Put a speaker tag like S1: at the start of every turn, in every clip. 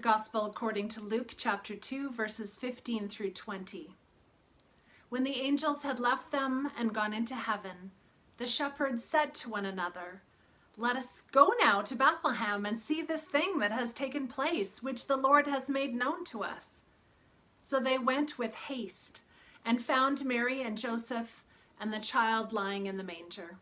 S1: Gospel according to Luke chapter 2, verses 15 through 20. When the angels had left them and gone into heaven, the shepherds said to one another, "Let us go now to Bethlehem and see this thing that has taken place, which the Lord has made known to us." So they went with haste and found Mary and Joseph and the child lying in the manger.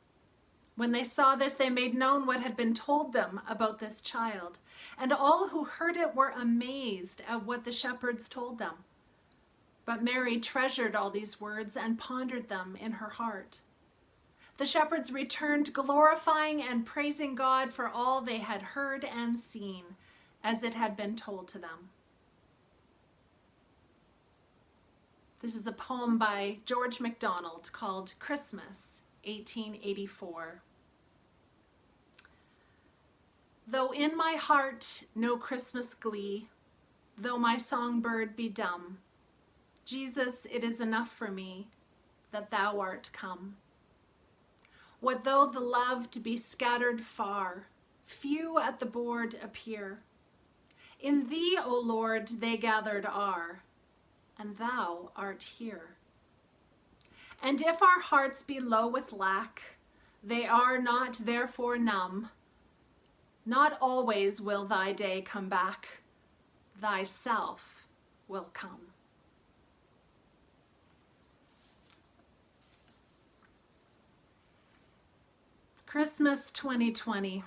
S1: When they saw this, they made known what had been told them about this child, and all who heard it were amazed at what the shepherds told them. But Mary treasured all these words and pondered them in her heart. The shepherds returned, glorifying and praising God for all they had heard and seen, as it had been told to them. This is a poem by George MacDonald called Christmas, 1884. Though in my heart no Christmas glee, though my songbird be dumb, Jesus, it is enough for me that thou art come. What though the loved be scattered far, few at the board appear? In thee, O Lord, they gathered are, and thou art here. And if our hearts be low with lack, they are not therefore numb. Not always will thy day come back, thyself will come. Christmas 2020.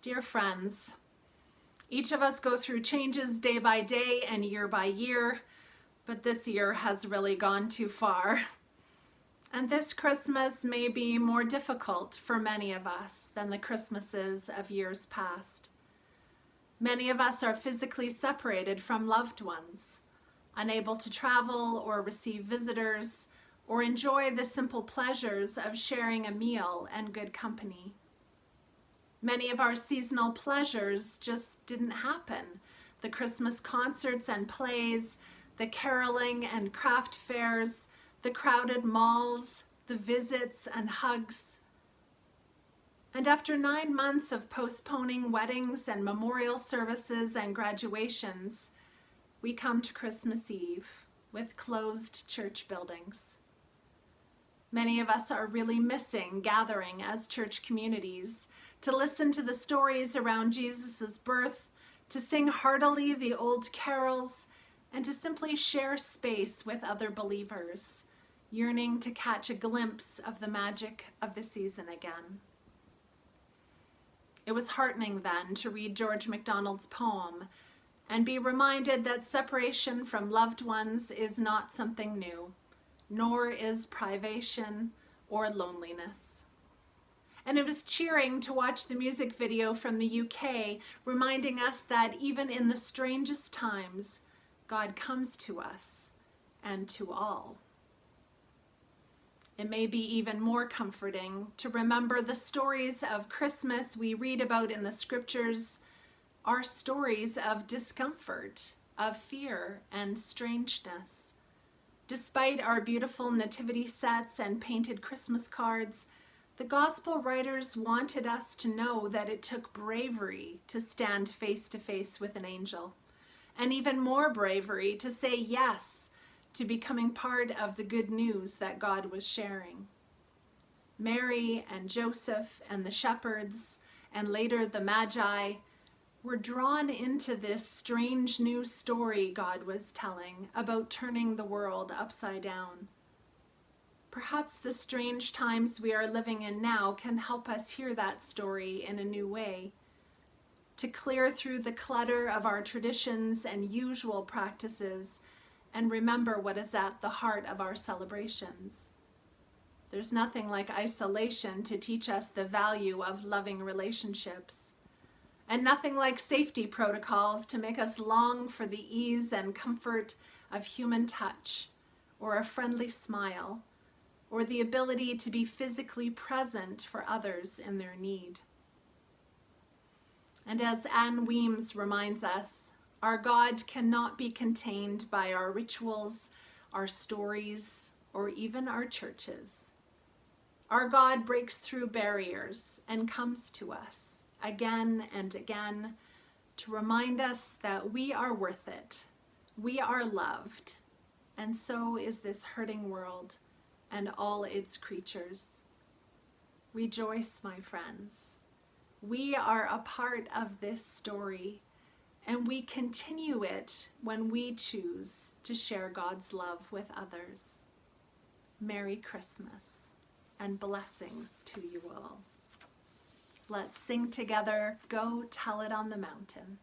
S1: Dear friends, each of us go through changes day by day and year by year, but this year has really gone too far. And this Christmas may be more difficult for many of us than the Christmases of years past. Many of us are physically separated from loved ones, unable to travel or receive visitors, or enjoy the simple pleasures of sharing a meal and good company. Many of our seasonal pleasures just didn't happen. The Christmas concerts and plays, the caroling and craft fairs, the crowded malls, the visits and hugs. And after 9 months of postponing weddings and memorial services and graduations, we come to Christmas Eve with closed church buildings. Many of us are really missing gathering as church communities to listen to the stories around Jesus' birth, to sing heartily the old carols, and to simply share space with other believers, yearning to catch a glimpse of the magic of the season again. It was heartening then to read George MacDonald's poem and be reminded that separation from loved ones is not something new, nor is privation or loneliness. And it was cheering to watch the music video from the UK reminding us that even in the strangest times, God comes to us and to all. It may be even more comforting to remember the stories of Christmas we read about in the scriptures are stories of discomfort, of fear and strangeness. Despite our beautiful nativity sets and painted Christmas cards, the gospel writers wanted us to know that it took bravery to stand face to face with an angel, and even more bravery to say yes to becoming part of the good news that God was sharing. Mary and Joseph and the shepherds, and later the Magi, were drawn into this strange new story God was telling about turning the world upside down. Perhaps the strange times we are living in now can help us hear that story in a new way, to clear through the clutter of our traditions and usual practices and remember what is at the heart of our celebrations. There's nothing like isolation to teach us the value of loving relationships, and nothing like safety protocols to make us long for the ease and comfort of human touch, or a friendly smile, or the ability to be physically present for others in their need. And as Anne Weems reminds us, our God cannot be contained by our rituals, our stories, or even our churches. Our God breaks through barriers and comes to us again and again to remind us that we are worth it, we are loved, and so is this hurting world and all its creatures. Rejoice, my friends. We are a part of this story, and we continue it when we choose to share God's love with others. Merry Christmas and blessings to you all. Let's sing together, Go Tell It on the Mountain.